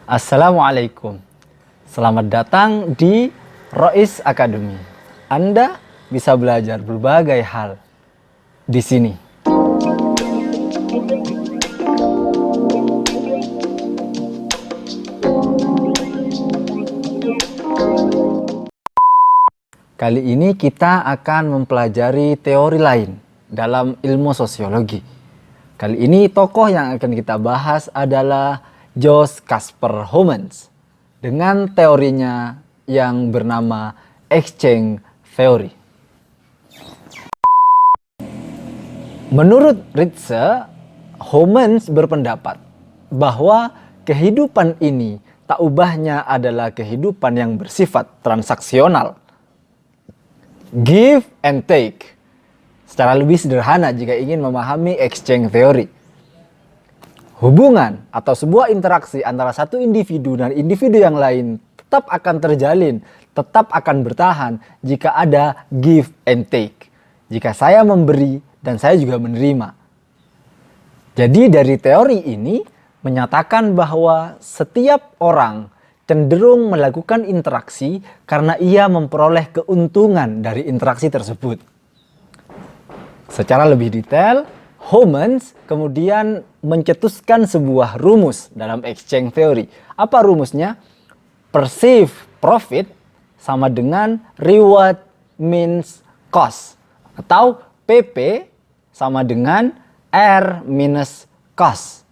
Assalamualaikum. Selamat datang di Rois Academy. Anda bisa belajar berbagai hal di sini. Kali ini kita akan mempelajari teori lain dalam ilmu sosiologi. Kali ini tokoh yang akan kita bahas adalah Jos Casper Homans dengan teorinya yang bernama exchange theory. Menurut Ritze, Homans berpendapat bahwa kehidupan ini tak ubahnya adalah kehidupan yang bersifat transaksional. Give and take. Secara lebih sederhana jika ingin memahami exchange theory. Hubungan atau sebuah interaksi antara satu individu dan individu yang lain tetap akan terjalin, tetap akan bertahan jika ada give and take. Jika saya memberi dan saya juga menerima. Jadi dari teori ini menyatakan bahwa setiap orang cenderung melakukan interaksi karena ia memperoleh keuntungan dari interaksi tersebut. Secara lebih detail, Homans kemudian mencetuskan sebuah rumus dalam exchange theory. Apa rumusnya? Perceived profit sama dengan reward means cost. Atau PP sama dengan R minus cost.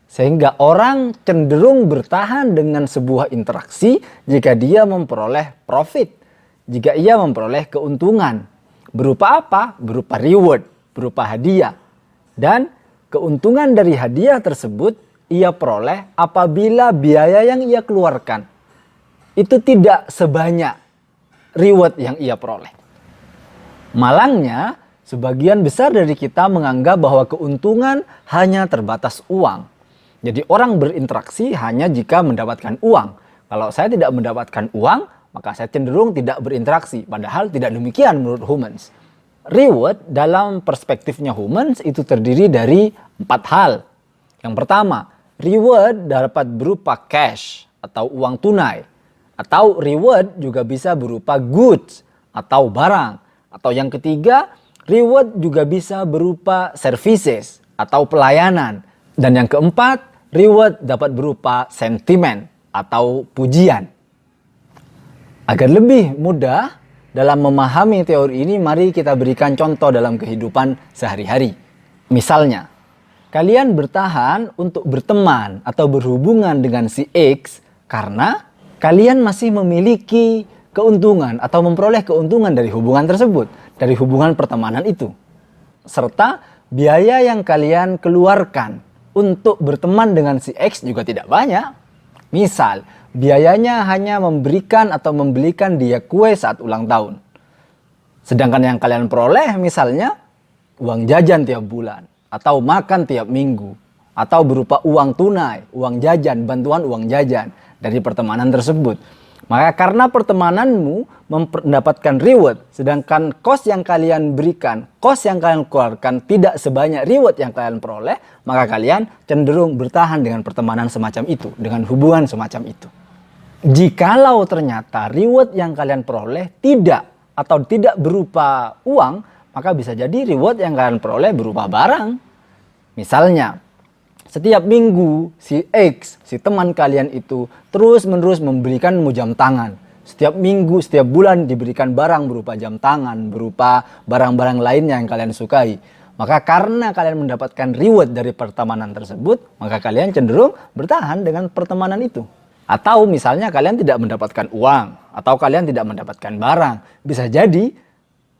Sehingga orang cenderung bertahan dengan sebuah interaksi jika dia memperoleh profit. Jika ia memperoleh keuntungan. Berupa apa? Berupa reward, berupa hadiah. Dan keuntungan dari hadiah tersebut ia peroleh apabila biaya yang ia keluarkan itu tidak sebanyak reward yang ia peroleh. Malangnya, sebagian besar dari kita menganggap bahwa keuntungan hanya terbatas uang. Jadi orang berinteraksi hanya jika mendapatkan uang. Kalau saya tidak mendapatkan uang, maka saya cenderung tidak berinteraksi. Padahal tidak demikian menurut Homans. Reward dalam perspektifnya Homans itu terdiri dari 4 hal. Yang pertama, reward dapat berupa cash atau uang tunai. Atau reward juga bisa berupa goods atau barang. Atau yang ketiga, reward juga bisa berupa services atau pelayanan. Dan yang keempat, reward dapat berupa sentimen atau pujian. Agar lebih mudah dalam memahami teori ini, mari kita berikan contoh dalam kehidupan sehari-hari. Misalnya, kalian bertahan untuk berteman atau berhubungan dengan si X karena kalian masih memiliki keuntungan atau memperoleh keuntungan dari hubungan tersebut, dari hubungan pertemanan itu. Serta biaya yang kalian keluarkan untuk berteman dengan si X juga tidak banyak. Misal, biayanya hanya memberikan atau membelikan dia kue saat ulang tahun. Sedangkan yang kalian peroleh misalnya uang jajan tiap bulan. Atau makan tiap minggu. Atau berupa uang tunai, uang jajan, bantuan uang jajan dari pertemanan tersebut. Maka karena pertemananmu mendapatkan reward. Sedangkan cost yang kalian berikan, cost yang kalian keluarkan tidak sebanyak reward yang kalian peroleh. Maka kalian cenderung bertahan dengan pertemanan semacam itu. Dengan hubungan semacam itu. Jikalau ternyata reward yang kalian peroleh tidak atau tidak berupa uang, maka bisa jadi reward yang kalian peroleh berupa barang. Misalnya, setiap minggu si X, si teman kalian itu terus-menerus memberikanmu jam tangan. Setiap minggu, setiap bulan diberikan barang berupa jam tangan, berupa barang-barang lainnya yang kalian sukai. Maka karena kalian mendapatkan reward dari pertemanan tersebut, maka kalian cenderung bertahan dengan pertemanan itu. Atau misalnya kalian tidak mendapatkan uang, atau kalian tidak mendapatkan barang. Bisa jadi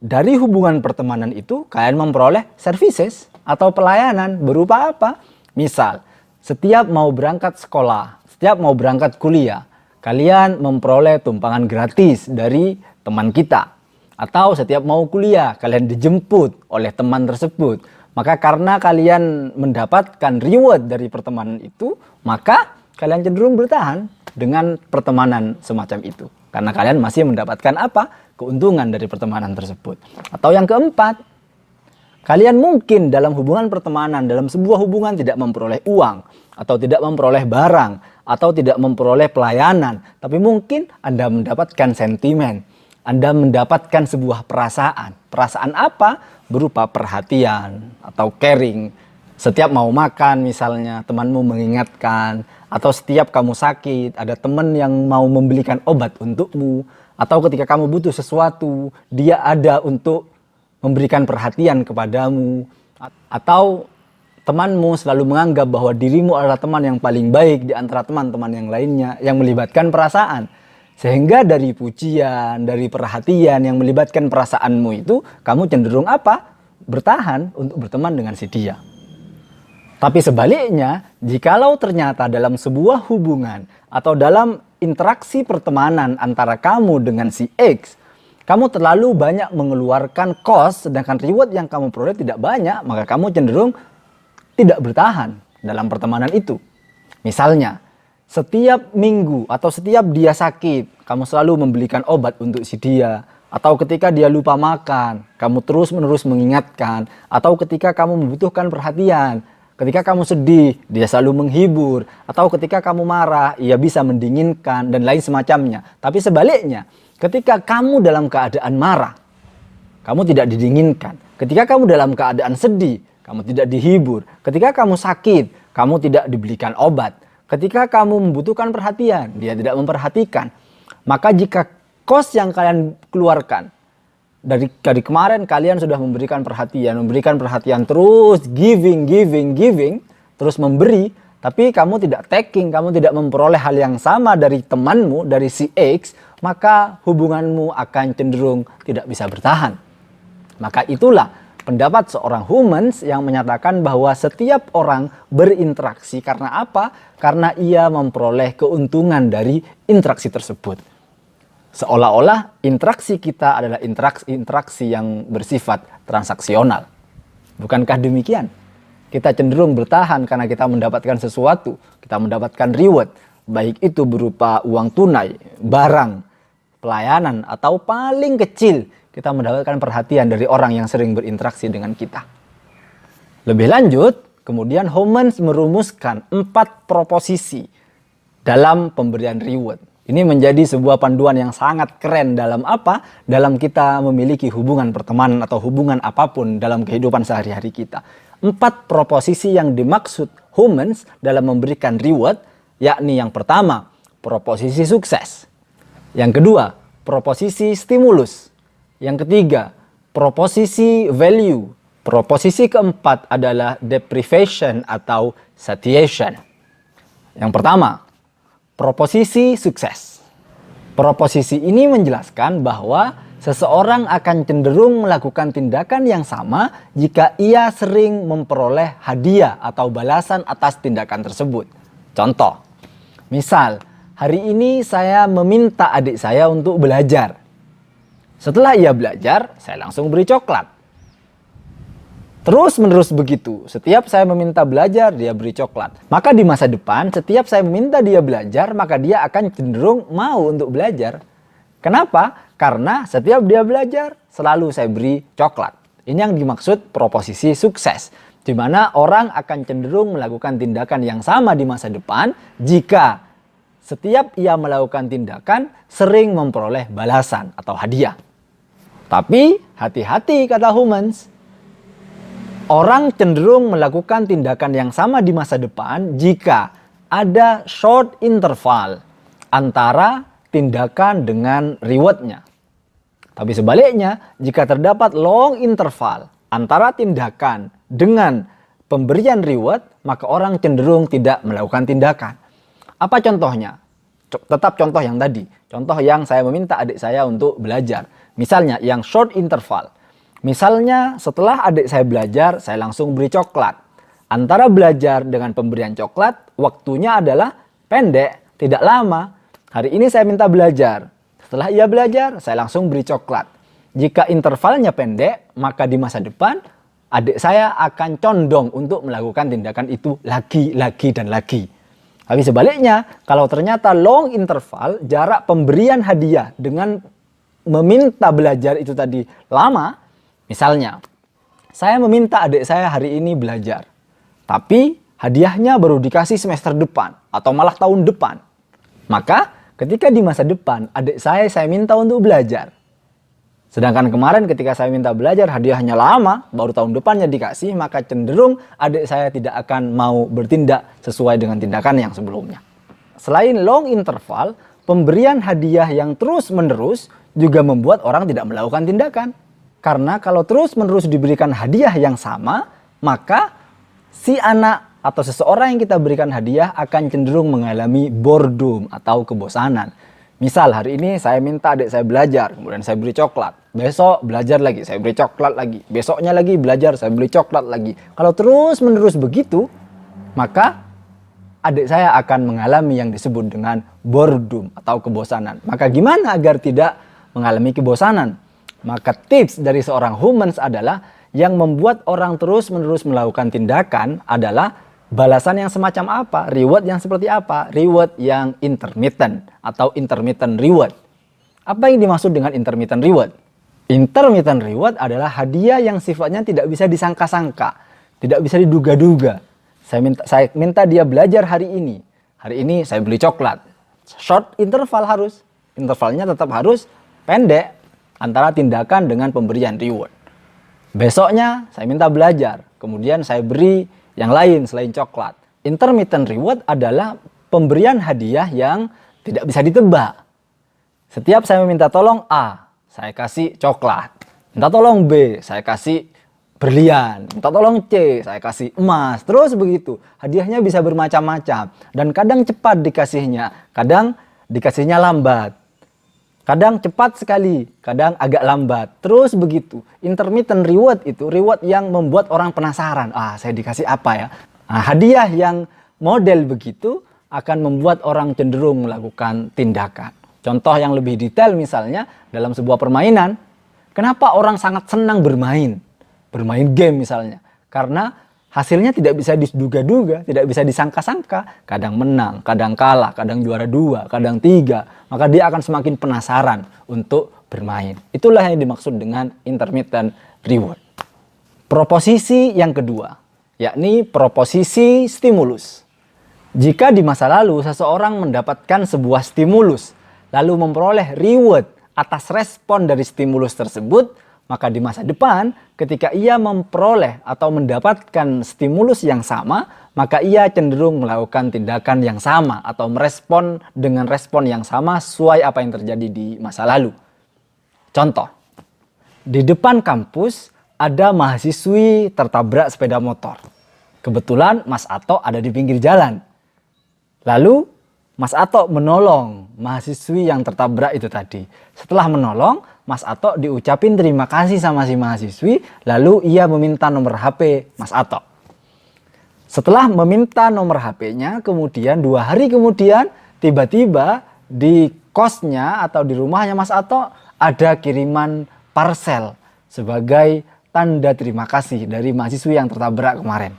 dari hubungan pertemanan itu kalian memperoleh services atau pelayanan berupa apa? Misal, setiap mau berangkat sekolah, setiap mau berangkat kuliah, kalian memperoleh tumpangan gratis dari teman kita. Atau setiap mau kuliah, kalian dijemput oleh teman tersebut. Maka karena kalian mendapatkan reward dari pertemanan itu, maka kalian cenderung bertahan dengan pertemanan semacam itu. Karena kalian masih mendapatkan apa? Keuntungan dari pertemanan tersebut. Atau yang keempat, Kalian mungkin dalam hubungan pertemanan, dalam sebuah hubungan tidak memperoleh uang, atau tidak memperoleh barang, atau tidak memperoleh pelayanan. Tapi mungkin Anda mendapatkan sentimen, Anda mendapatkan sebuah perasaan. Perasaan apa? Berupa perhatian atau caring. Setiap mau makan misalnya, temanmu mengingatkan. Atau setiap kamu sakit, ada teman yang mau membelikan obat untukmu. Atau ketika kamu butuh sesuatu, dia ada untuk memberikan perhatian kepadamu. Atau temanmu selalu menganggap bahwa dirimu adalah teman yang paling baik di antara teman-teman yang lainnya yang melibatkan perasaan. Sehingga dari pujian, dari perhatian yang melibatkan perasaanmu itu, kamu cenderung apa? Bertahan untuk berteman dengan si dia. Tapi sebaliknya, jikalau ternyata dalam sebuah hubungan atau dalam interaksi pertemanan antara kamu dengan si X, kamu terlalu banyak mengeluarkan cost, sedangkan reward yang kamu peroleh tidak banyak, maka kamu cenderung tidak bertahan dalam pertemanan itu. Misalnya, setiap minggu atau setiap dia sakit, kamu selalu membelikan obat untuk si dia. Atau ketika dia lupa makan, kamu terus-menerus mengingatkan. Atau ketika kamu membutuhkan perhatian, ketika kamu sedih, dia selalu menghibur. Atau ketika kamu marah, ia bisa mendinginkan dan lain semacamnya. Tapi sebaliknya, ketika kamu dalam keadaan marah, kamu tidak didinginkan. Ketika kamu dalam keadaan sedih, kamu tidak dihibur. Ketika kamu sakit, kamu tidak dibelikan obat. Ketika kamu membutuhkan perhatian, dia tidak memperhatikan. Maka jika cost yang kalian keluarkan, dari kemarin kalian sudah memberikan perhatian terus, giving, terus memberi, tapi kamu tidak taking, kamu tidak memperoleh hal yang sama dari temanmu, dari si X, maka hubunganmu akan cenderung tidak bisa bertahan. Maka itulah pendapat seorang humans yang menyatakan bahwa setiap orang berinteraksi karena apa? Karena ia memperoleh keuntungan dari interaksi tersebut. Seolah-olah interaksi kita adalah interaksi yang bersifat transaksional. Bukankah demikian? Kita cenderung bertahan karena kita mendapatkan sesuatu, kita mendapatkan reward, baik itu berupa uang tunai, barang, pelayanan, atau paling kecil kita mendapatkan perhatian dari orang yang sering berinteraksi dengan kita. Lebih lanjut, kemudian Homans merumuskan 4 proposisi dalam pemberian reward. Ini menjadi sebuah panduan yang sangat keren dalam apa? Dalam kita memiliki hubungan pertemanan atau hubungan apapun dalam kehidupan sehari-hari kita. 4 proposisi yang dimaksud Homans dalam memberikan reward, yakni yang pertama, proposisi sukses. Yang kedua, proposisi stimulus. Yang ketiga, proposisi value. Proposisi keempat adalah deprivation atau satiation. Yang pertama, proposisi sukses. Proposisi ini menjelaskan bahwa seseorang akan cenderung melakukan tindakan yang sama jika ia sering memperoleh hadiah atau balasan atas tindakan tersebut. Contoh, misal, hari ini saya meminta adik saya untuk belajar. Setelah ia belajar, saya langsung beri coklat. Terus menerus begitu. Setiap saya meminta belajar, dia beri coklat. Maka di masa depan, setiap saya meminta dia belajar, maka dia akan cenderung mau untuk belajar. Kenapa? Karena setiap dia belajar, selalu saya beri coklat. Ini yang dimaksud proposisi sukses. Di mana orang akan cenderung melakukan tindakan yang sama di masa depan jika setiap ia melakukan tindakan sering memperoleh balasan atau hadiah. Tapi hati-hati, kata Homans. Orang cenderung melakukan tindakan yang sama di masa depan jika ada short interval antara tindakan dengan rewardnya. Tapi sebaliknya, jika terdapat long interval antara tindakan dengan pemberian reward, maka orang cenderung tidak melakukan tindakan. Apa contohnya? Tetap contoh yang tadi. Contoh yang saya meminta adik saya untuk belajar. Misalnya yang short interval. Misalnya setelah adik saya belajar, saya langsung beri coklat. Antara belajar dengan pemberian coklat, waktunya adalah pendek, tidak lama. Hari ini saya minta belajar. Setelah ia belajar, saya langsung beri coklat. Jika intervalnya pendek, maka di masa depan, adik saya akan condong untuk melakukan tindakan itu lagi, dan lagi. Tapi sebaliknya, kalau ternyata long interval, jarak pemberian hadiah dengan meminta belajar itu tadi lama, misalnya, Saya meminta adik saya hari ini belajar, tapi hadiahnya baru dikasih semester depan atau malah tahun depan. Maka ketika di masa depan adik saya minta untuk belajar. Sedangkan kemarin ketika saya minta belajar hadiahnya lama, baru tahun depannya dikasih, maka cenderung adik saya tidak akan mau bertindak sesuai dengan tindakan yang sebelumnya. Selain long interval, pemberian hadiah yang terus-menerus juga membuat orang tidak melakukan tindakan. Karena kalau terus-menerus diberikan hadiah yang sama, maka si anak atau seseorang yang kita berikan hadiah akan cenderung mengalami boredom atau kebosanan. Misal hari ini saya minta adik saya belajar, kemudian saya beri coklat. Besok belajar lagi, saya beri coklat lagi. Besoknya lagi belajar, saya beri coklat lagi. Kalau terus-menerus begitu, maka adik saya akan mengalami yang disebut dengan boredom atau kebosanan. Maka gimana agar tidak mengalami kebosanan? Maka tips dari seorang humans adalah yang membuat orang terus-menerus melakukan tindakan adalah balasan yang semacam apa, reward yang seperti apa, reward yang intermittent atau intermittent reward. Apa yang dimaksud dengan intermittent reward? Intermittent reward adalah hadiah yang sifatnya tidak bisa disangka-sangka, tidak bisa diduga-duga. Saya minta dia belajar hari ini. Hari ini saya beli coklat. Short interval harus. Intervalnya tetap harus pendek antara tindakan dengan pemberian reward. Besoknya saya minta belajar. Kemudian saya beri yang lain selain coklat. Intermittent reward adalah pemberian hadiah yang tidak bisa ditebak. Setiap saya meminta tolong A, saya kasih coklat. Minta tolong B, saya kasih berlian. Minta tolong C, saya kasih emas. Terus begitu. Hadiahnya bisa bermacam-macam. Dan kadang cepat dikasihnya, kadang dikasihnya lambat. Kadang cepat sekali, kadang agak lambat. Terus begitu. Intermittent reward itu reward yang membuat orang penasaran. Saya dikasih apa ya? Hadiah yang model begitu akan membuat orang cenderung melakukan tindakan. Contoh yang lebih detail misalnya dalam sebuah permainan. Kenapa orang sangat senang bermain? Bermain game misalnya. Karena hasilnya tidak bisa diduga-duga, tidak bisa disangka-sangka. Kadang menang, kadang kalah, kadang juara 2, kadang 3. Maka dia akan semakin penasaran untuk bermain. Itulah yang dimaksud dengan intermittent reward. Proposisi yang kedua, yakni proposisi stimulus. Jika di masa lalu seseorang mendapatkan sebuah stimulus, lalu memperoleh reward atas respon dari stimulus tersebut, maka di masa depan ketika ia memperoleh atau mendapatkan stimulus yang sama, maka ia cenderung melakukan tindakan yang sama atau merespon dengan respon yang sama sesuai apa yang terjadi di masa lalu. Contoh, di depan kampus ada mahasiswi tertabrak sepeda motor. Kebetulan Mas Ato ada di pinggir jalan. Lalu Mas Ato menolong mahasiswi yang tertabrak itu tadi. Setelah menolong, Mas Ato diucapin terima kasih sama si mahasiswi, lalu ia meminta nomor HP Mas Ato. Setelah meminta nomor HP-nya, kemudian 2 hari kemudian tiba-tiba di kosnya atau di rumahnya Mas Ato ada kiriman parcel sebagai tanda terima kasih dari mahasiswi yang tertabrak kemarin.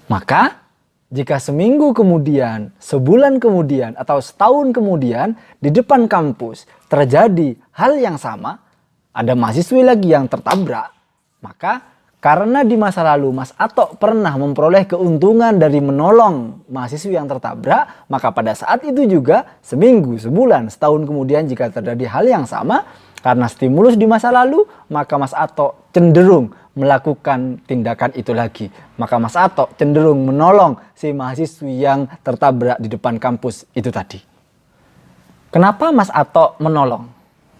Maka jika seminggu kemudian, sebulan kemudian, atau setahun kemudian di depan kampus terjadi hal yang sama, ada mahasiswi lagi yang tertabrak, maka karena di masa lalu Mas Ato pernah memperoleh keuntungan dari menolong mahasiswi yang tertabrak, maka pada saat itu juga seminggu, sebulan, setahun kemudian jika terjadi hal yang sama, karena stimulus di masa lalu, maka Mas Ato cenderung melakukan tindakan itu lagi. Maka Mas Ato cenderung menolong si mahasiswi yang tertabrak di depan kampus itu tadi. Kenapa Mas Ato menolong?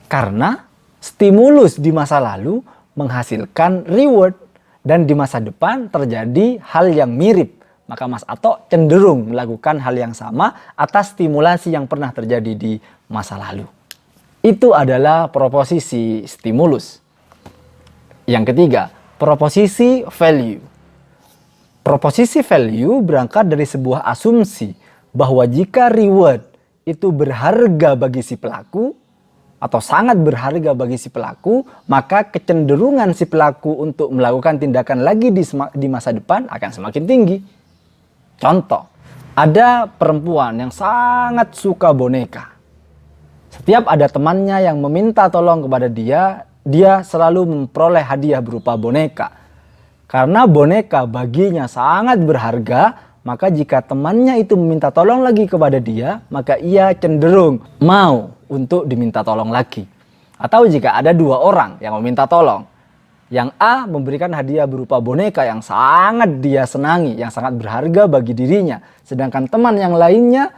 Karena stimulus di masa lalu menghasilkan reward dan di masa depan terjadi hal yang mirip. Maka Mas Ato cenderung melakukan hal yang sama atas stimulasi yang pernah terjadi di masa lalu. Itu adalah proposisi stimulus. Yang ketiga, proposisi value. Proposisi value berangkat dari sebuah asumsi bahwa jika reward itu berharga bagi si pelaku atau sangat berharga bagi si pelaku, maka kecenderungan si pelaku untuk melakukan tindakan lagi di masa depan akan semakin tinggi. Contoh, ada perempuan yang sangat suka boneka. Setiap ada temannya yang meminta tolong kepada dia, dia selalu memperoleh hadiah berupa boneka. Karena boneka baginya sangat berharga, maka jika temannya itu meminta tolong lagi kepada dia, maka ia cenderung mau untuk diminta tolong lagi. Atau jika ada dua orang yang meminta tolong, yang A memberikan hadiah berupa boneka yang sangat dia senangi, yang sangat berharga bagi dirinya, sedangkan teman yang lainnya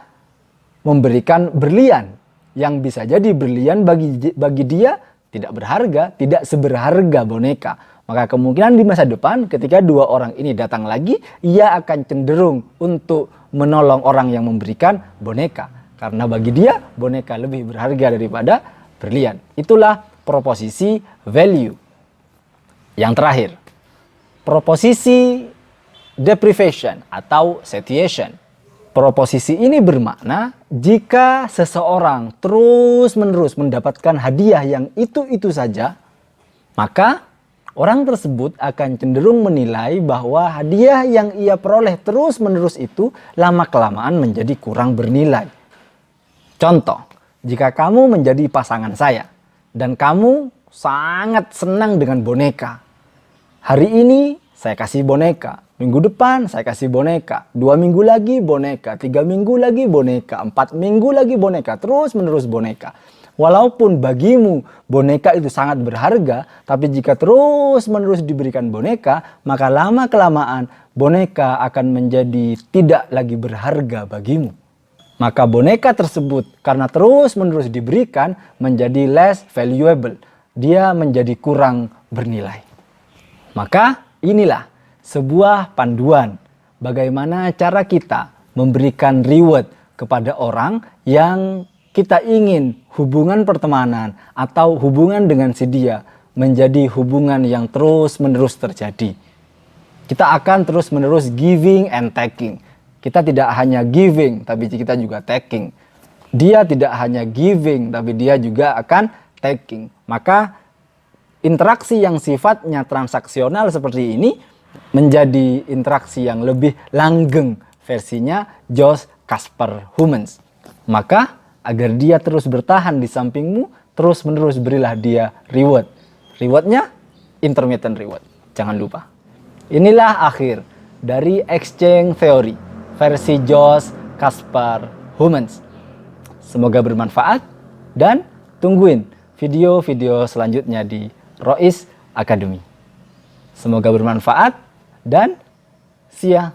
memberikan berlian, yang bisa jadi berlian bagi dia tidak berharga, tidak seberharga boneka. Maka kemungkinan di masa depan ketika dua orang ini datang lagi, ia akan cenderung untuk menolong orang yang memberikan boneka. Karena bagi dia boneka lebih berharga daripada berlian. Itulah proposisi value. Yang terakhir, proposisi deprivation atau satiation. Proposisi ini bermakna jika seseorang terus-menerus mendapatkan hadiah yang itu-itu saja, maka orang tersebut akan cenderung menilai bahwa hadiah yang ia peroleh terus-menerus itu lama-kelamaan menjadi kurang bernilai. Contoh, jika kamu menjadi pasangan saya dan kamu sangat senang dengan boneka. Hari ini saya kasih boneka, minggu depan saya kasih boneka, 2 minggu lagi boneka, 3 minggu lagi boneka, 4 minggu lagi boneka, terus-menerus boneka. Walaupun bagimu boneka itu sangat berharga, tapi jika terus-menerus diberikan boneka, maka lama-kelamaan boneka akan menjadi tidak lagi berharga bagimu. Maka boneka tersebut karena terus-menerus diberikan menjadi less valuable. Dia menjadi kurang bernilai. Maka inilah sebuah panduan bagaimana cara kita memberikan reward kepada orang yang kita ingin hubungan pertemanan atau hubungan dengan si dia menjadi hubungan yang terus-menerus terjadi. Kita akan terus-menerus giving and taking. Kita tidak hanya giving, tapi kita juga taking. Dia tidak hanya giving, tapi dia juga akan taking. Maka interaksi yang sifatnya transaksional seperti ini menjadi interaksi yang lebih langgeng versinya Josh Kasper Humans. Maka agar dia terus bertahan di sampingmu, terus-menerus berilah dia reward. Rewardnya intermittent reward. Jangan lupa. Inilah akhir dari exchange theory versi Josh Kasper Humans. Semoga bermanfaat dan tungguin video-video selanjutnya di Rois Academy. Semoga bermanfaat dan see ya.